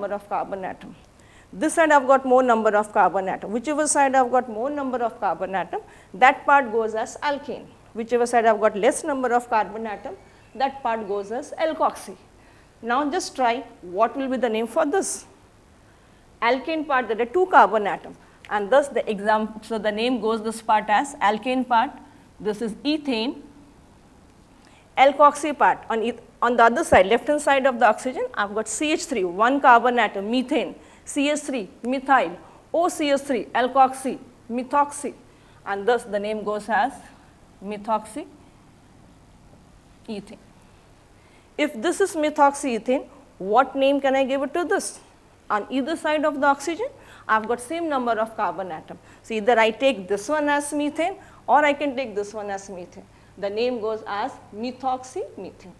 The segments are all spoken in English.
number of carbon atom. This side I have got more number of carbon atom. Whichever side I have got more number of carbon atom, that part goes as alkane. Whichever side I have got less number of carbon atom, that part goes as alkoxy. Now just try what will be the name for this. Alkane part, there are 2 carbon atom, and thus the example, so the name goes this part as alkane part, this is ethane. Alkoxy part, on the other side, left hand side of the oxygen, I have got CH3, 1 carbon atom, methane, CH3, methyl, OCH3, alkoxy, methoxy, and thus the name goes as methoxy ethane. If this is methoxyethane, what name can I give it to this? On either side of the oxygen, I have got same number of carbon atom. So either I take this one as methane or I can take this one as methane. The name goes as methoxymethane.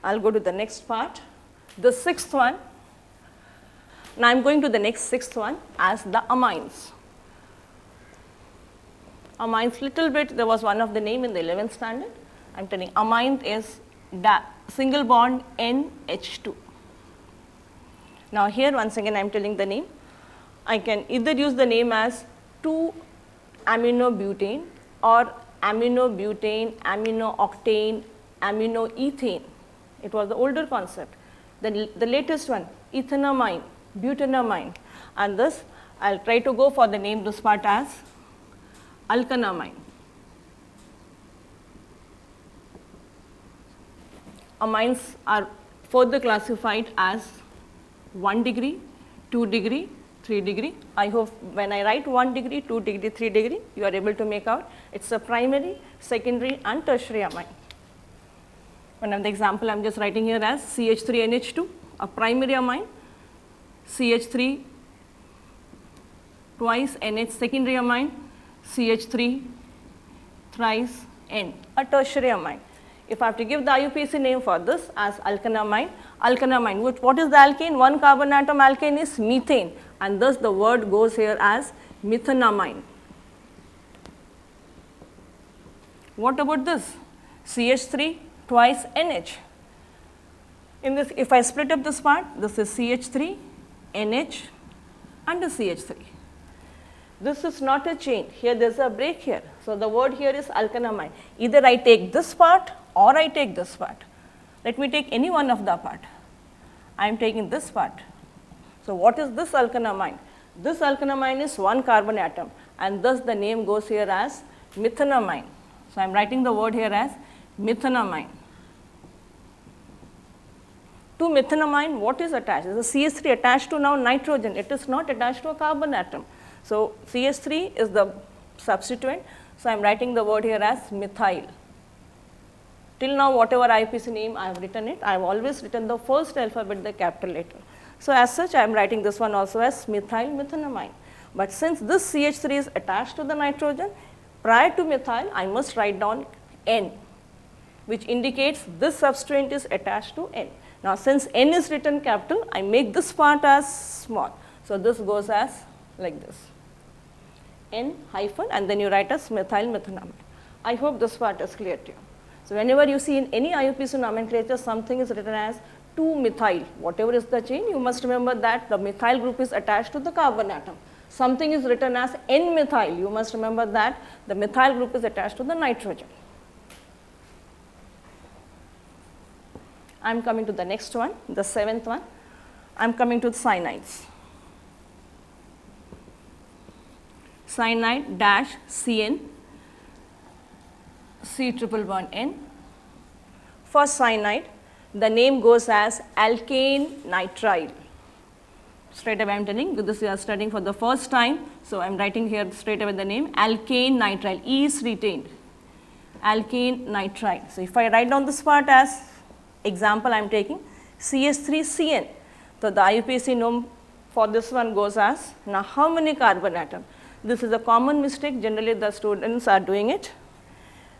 I'll go to the next part, the 6th one. Now I'm going to the next 6th one as the amines. Amines, little bit, there was one of the name in the 11th standard. I'm telling amine is single bond NH2. Now here once again I'm telling the name. I can either use the name as 2-aminobutane or aminobutane, aminooctane, aminoethane. It was the older concept. The latest one, ethanamine, butanamine, and thus I'll try to go for the name this part as alkanamine. Amines are further classified as 1 degree, 2 degree, 3 degree. I hope when I write 1 degree, 2 degree, 3 degree, you are able to make out it's a primary, secondary and tertiary amine. One of the example I am just writing here as CH3NH2, a primary amine, CH3 twice NH secondary amine, CH3 thrice N, a tertiary amine. If I have to give the IUPAC name for this as alkanamine, what is the alkane? 1 carbon atom alkane is methane, and thus the word goes here as methanamine. What about this? CH3 twice NH. In this, if I split up this part, this is CH3, NH and a CH3. This is not a chain. Here there is a break here. So the word here is alkanamine. Either I take this part or I take this part. Let me take any one of the part. I am taking this part. So what is this alkanamine? This alkanamine is 1 carbon atom, and thus the name goes here as methanamine. So I am writing the word here as methanamine. To methanamine, what is attached? Is a CH3 attached to now nitrogen. It is not attached to a carbon atom. So CH3 is the substituent. So I am writing the word here as methyl. Till now, whatever IUPAC name I have written it, I have always written the first alphabet, the capital letter. So as such, I am writing this one also as methyl methanamine. But since this CH3 is attached to the nitrogen, prior to methyl, I must write down N, which indicates this substituent is attached to N. Now since N is written capital, I make this part as small. So this goes as like this, N hyphen, and then you write as methyl methanamine. I hope this part is clear to you. So whenever you see in any IUPAC nomenclature something is written as 2-methyl, whatever is the chain, you must remember that the methyl group is attached to the carbon atom. Something is written as N-methyl, you must remember that the methyl group is attached to the nitrogen. I am coming to the next one, the 7th one. I am coming to the cyanides. Cyanide dash CN, C triple bond N. For cyanide, the name goes as alkane nitrile. Straight away I am telling, this you are studying for the first time, so I am writing here straight away the name alkane nitrile. E is retained, alkane nitrile. So if I write down this part as example, I am taking CH3CN. So the IUPAC name for this one goes as, now how many carbon atom? This is a common mistake, generally the students are doing it.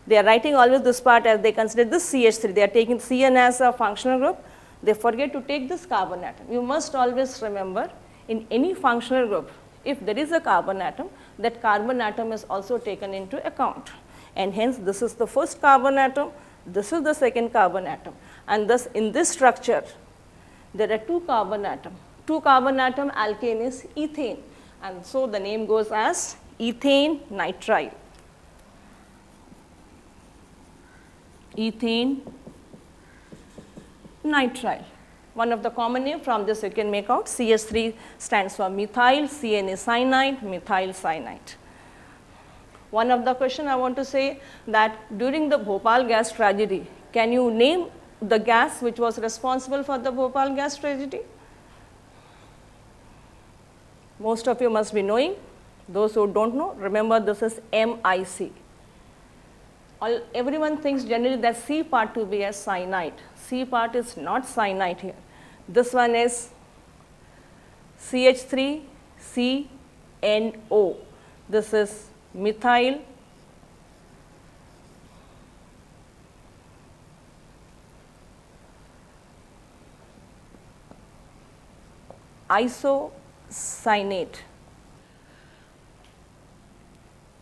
They are writing always this part as they consider this CH3, they are taking CN as a functional group, they forget to take this carbon atom. You must always remember in any functional group, if there is a carbon atom, that carbon atom is also taken into account. And hence, this is the first carbon atom, this is the second carbon atom. And thus, in this structure, there are two carbon atom. Two carbon atom alkane is ethane. And so, the name goes as ethane nitrile. Ethane nitrile. One of the common name from this you can make out, CH3 stands for methyl, CN is cyanide, methyl cyanide. One of the question I want to say that during the Bhopal gas tragedy, can you name the gas which was responsible for the Bhopal gas tragedy? Most of you must be knowing. Those who don't know, remember this is MIC. Everyone thinks generally that C part to be as cyanide. C part is not cyanide here. This one is CH3CNO. This is methyl isocyanate.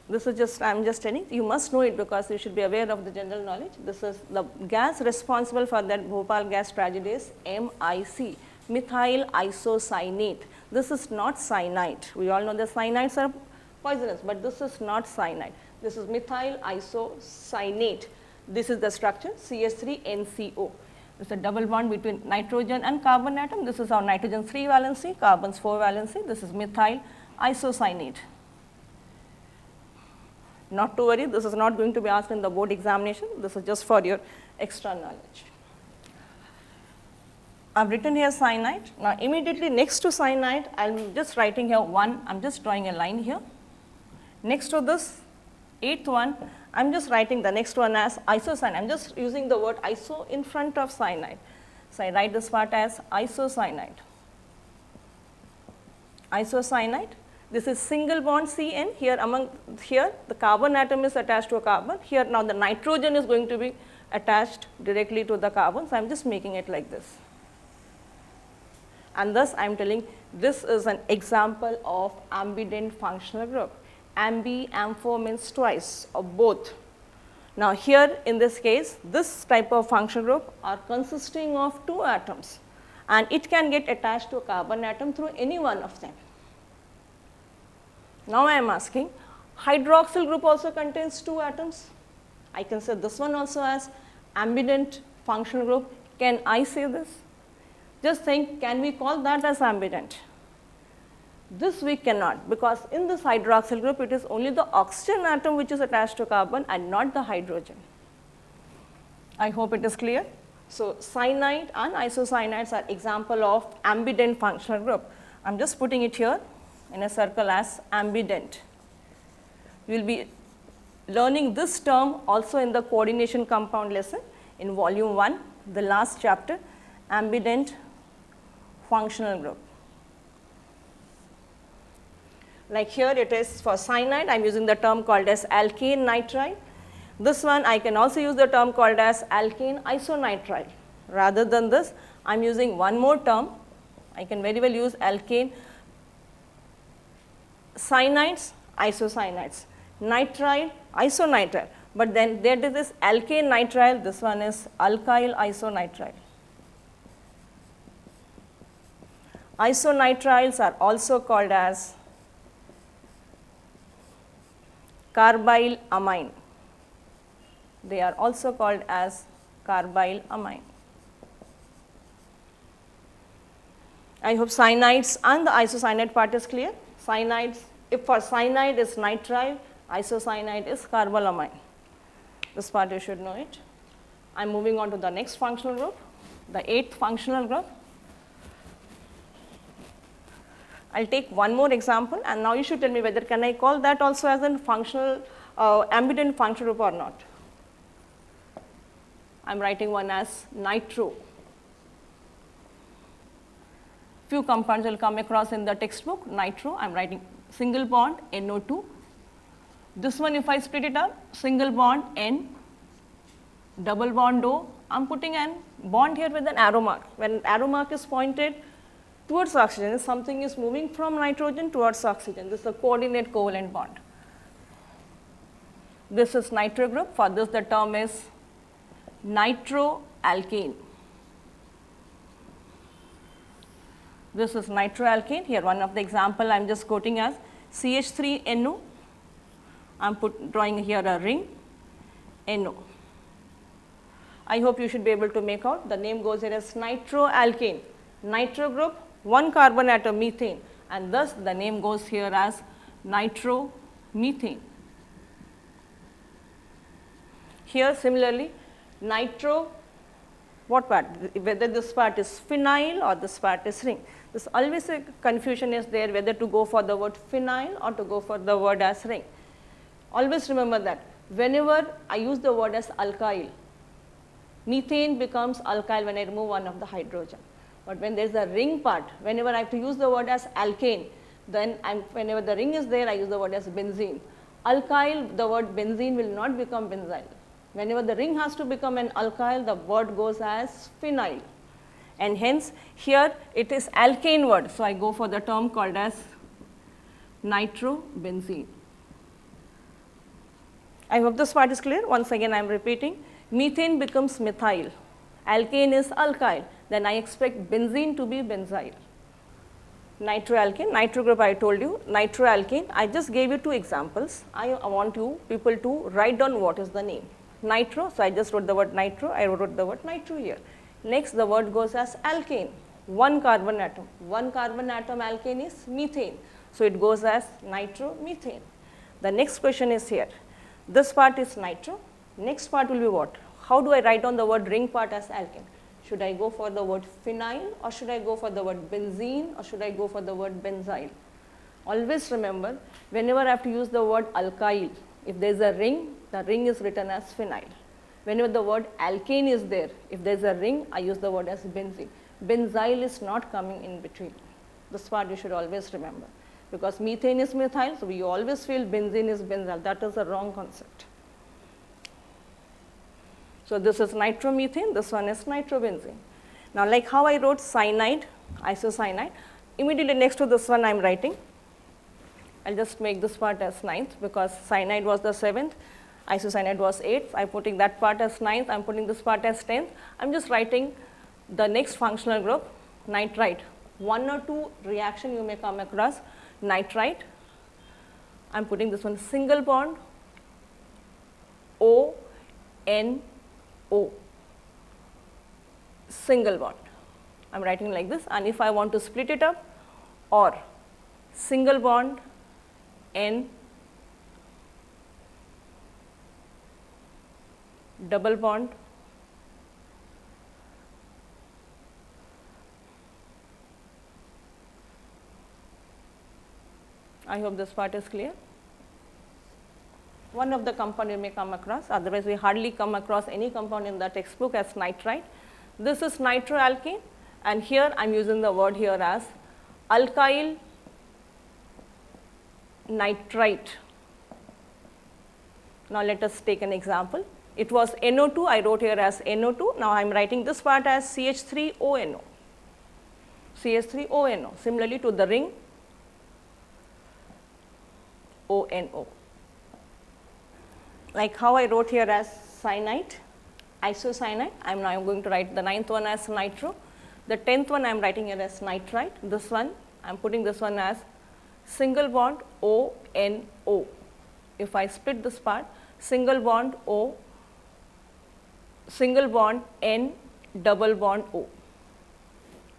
This is just, I am just telling, you must know it because you should be aware of the general knowledge. This is the gas responsible for that Bhopal gas tragedy is MIC, methyl isocyanate. This is not cyanide. We all know the cyanides are poisonous, but this is not cyanide. This is methyl isocyanate. This is the structure CH3NCO. It's a double bond between nitrogen and carbon atom. This is our nitrogen 3 valency, carbons 4 valency. This is methyl isocyanate. Not to worry, this is not going to be asked in the board examination. This is just for your extra knowledge. I have written here cyanide. Now, immediately next to cyanide, I am just writing here one. I am just drawing a line here. Next to this, 8th one, I am just writing the next one as isocyanide. I am just using the word iso in front of cyanide. So, I write this part as isocyanide. Isocyanide. This is single bond CN. Here the carbon atom is attached to a carbon. Here now the nitrogen is going to be attached directly to the carbon. So, I am just making it like this. And thus, I am telling this is an example of ambident functional group. Ambi, ampho means twice or both. Now, here in this case, this type of functional group are consisting of two atoms and it can get attached to a carbon atom through any one of them. Now, I am asking, hydroxyl group also contains two atoms. I can say this one also as ambident functional group. Can I say this? Just think, can we call that as ambident? This we cannot, because in this hydroxyl group, it is only the oxygen atom which is attached to carbon and not the hydrogen. I hope it is clear. So, cyanide and isocyanides are example of ambident functional group. I am just putting it here in a circle as ambident. We will be learning this term also in the coordination compound lesson in volume 1, the last chapter, ambident functional group. Like here it is for cyanide, I am using the term called as alkane nitrile. This one I can also use the term called as alkane isonitrile. Rather than this, I am using one more term. I can very well use alkane cyanides, isocyanides, nitrile, isonitrile. But then there is this alkane nitrile, this one is alkyl isonitrile. Isonitriles are also called as carbyl amine. They are also called as carbyl amine. I hope cyanides and the isocyanide part is clear. Cyanides, if for cyanide is nitrile, isocyanide is carbylamine. This part you should know it. I am moving on to the next functional group, the 8th functional group. I will take one more example and now you should tell me whether can I call that also as a functional, ambident functional group or not. I am writing one as nitro. Few compounds will come across in the textbook, nitro, I am writing single bond NO2. This one if I split it up, single bond N, double bond O, I am putting an bond here with an arrow mark. When arrow mark is pointed towards oxygen. Something is moving from nitrogen towards oxygen. This is a coordinate covalent bond. This is nitro group. For this, the term is nitroalkane. This is nitroalkane. Here, one of the example I am just quoting as CH3NO. I am drawing here a ring, NO. I hope you should be able to make out. The name goes here as nitroalkane. Nitro group, one carbon atom methane, and thus the name goes here as nitromethane. Here similarly, nitro, what part? Whether this part is phenyl or this part is ring. This always a confusion is there whether to go for the word phenyl or to go for the word as ring. Always remember that whenever I use the word as alkyl, methane becomes alkyl when I remove one of the hydrogen. But when there is a ring part, whenever I have to use the word as alkane, then whenever the ring is there, I use the word as benzene. Alkyl, the word benzene will not become benzyl. Whenever the ring has to become an alkyl, the word goes as phenyl. And hence, here it is alkane word. So, I go for the term called as nitrobenzene. I hope this part is clear. Once again, I am repeating. Methane becomes methyl. Alkane is alkyl. Then I expect benzene to be benzyl. Nitroalkane, nitro group I told you, nitroalkane. I just gave you two examples. I want you people to write down what is the name. Nitro, so I just wrote the word nitro, I wrote the word nitro here. Next, the word goes as alkane, one carbon atom. One carbon atom alkane is methane. So, it goes as nitromethane. The next question is here. This part is nitro. Next part will be what? How do I write down the word ring part as alkane? Should I go for the word phenyl or should I go for the word benzene or should I go for the word benzyl? Always remember, whenever I have to use the word alkyl, if there is a ring, the ring is written as phenyl. Whenever the word alkane is there, if there is a ring, I use the word as benzene. Benzyl is not coming in between. This part you should always remember. Because methane is methyl, so we always feel benzene is benzyl. That is a wrong concept. So, this is nitromethane, this one is nitrobenzene. Now, like how I wrote cyanide, isocyanide, immediately next to this one I am writing. I will just make this part as 9th because cyanide was the 7th, isocyanide was 8th. I am putting that part as 9th, I am putting this part as 10th. I am just writing the next functional group, nitrite. One or two reaction you may come across, nitrite. I am putting this one single bond, O, N, O, single bond. I am writing like this, and if I want to split it up, or single bond, N, double bond, I hope this part is clear. One of the compound you may come across, otherwise we hardly come across any compound in the textbook as nitrite. This is nitroalkane, and here I am using the word here as alkyl nitrite. Now, let us take an example. It was NO2, I wrote here as NO2. Now, I am writing this part as CH3ONO, CH3ONO, similarly to the ring ONO. Like how I wrote here as cyanide, isocyanide, I am now going to write the 9th one as nitro. The 10th one I am writing here as nitrite. This one, I am putting this one as single bond ONO. If I split this part, single bond O, single bond N, double bond O.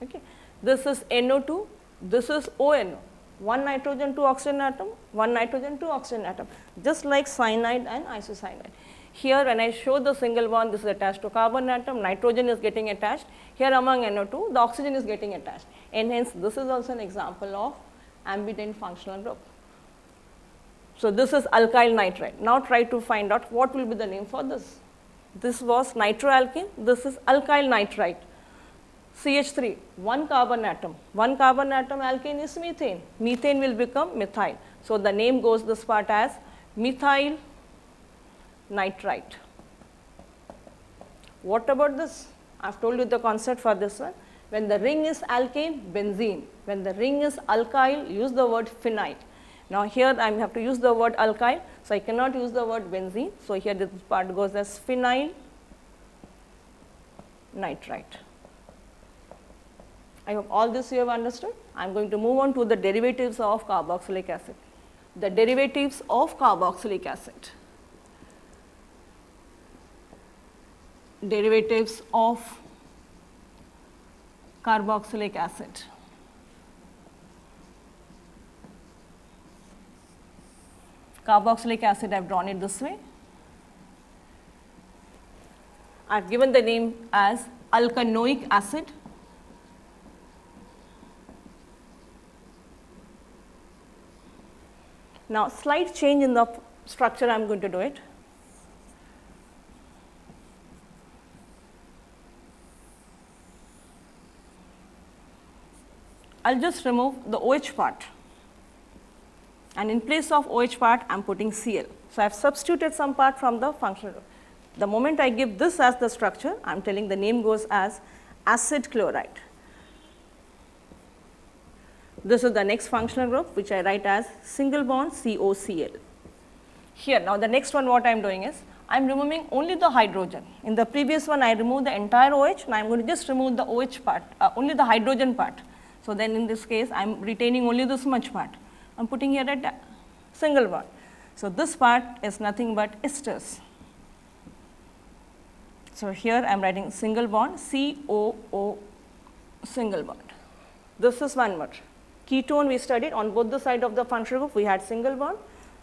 Okay. This is NO2, this is ONO. One nitrogen, two oxygen atom, one nitrogen, two oxygen atom, just like cyanide and isocyanide. Here when I show the single bond, this is attached to carbon atom, nitrogen is getting attached. Here among NO2, the oxygen is getting attached, and hence this is also an example of ambident functional group. So, this is alkyl nitrite. Now, try to find out what will be the name for this. This was nitroalkane, this is alkyl nitrite. CH3, one carbon atom alkane is methane. Methane will become methyl. So, the name goes this part as methyl nitrite. What about this? I have told you the concept for this one. When the ring is alkane, benzene. When the ring is alkyl, use the word phenyl. Now here I have to use the word alkyl, so I cannot use the word benzene. So here this part goes as phenyl nitrite. I hope all this you have understood. I am going to move on to the derivatives of carboxylic acid. The derivatives of carboxylic acid. Derivatives of carboxylic acid. Carboxylic acid, I have drawn it this way. I have given the name as alkanoic acid. Now, slight change in the structure, I am going to do it. I will just remove the OH part, and in place of OH part, I am putting Cl. So, I have substituted some part from the functional group. The moment I give this as the structure, I am telling the name goes as acid chloride. This is the next functional group, which I write as single bond COCl. Here, now the next one what I am doing is, I am removing only the hydrogen. In the previous one, I removed the entire OH, and I am going to just remove the OH part, only the hydrogen part. So then in this case, I am retaining only this much part. I am putting here a single bond. So this part is nothing but esters. So here I am writing single bond, COO single bond. This is one more. Ketone we studied on both the side of the functional group, we had single bond.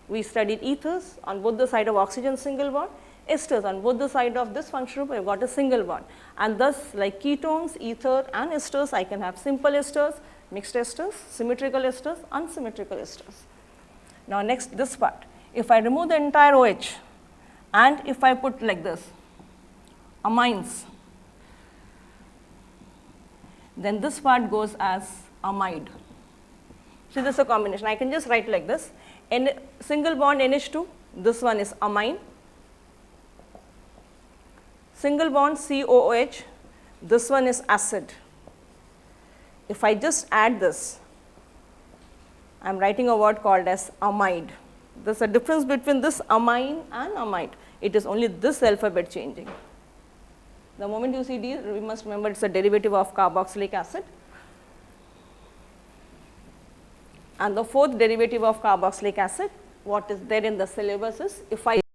We studied ethers on both the side of oxygen single bond. Esters on both the side of this functional group, I have got a single bond. And thus, like ketones, ether and esters, I can have simple esters, mixed esters, symmetrical esters, unsymmetrical esters. Now next, this part. If I remove the entire OH and if I put like this, amines, then this part goes as amide. So this is a combination. I can just write like this, single bond NH2, this one is amine, single bond COOH, this one is acid. If I just add this, I am writing a word called as amide. There is a difference between this amine and amide. It is only this alphabet changing. The moment you see D, we must remember it is a derivative of carboxylic acid. And the fourth derivative of carboxylic acid, what is there in the syllabus is, if I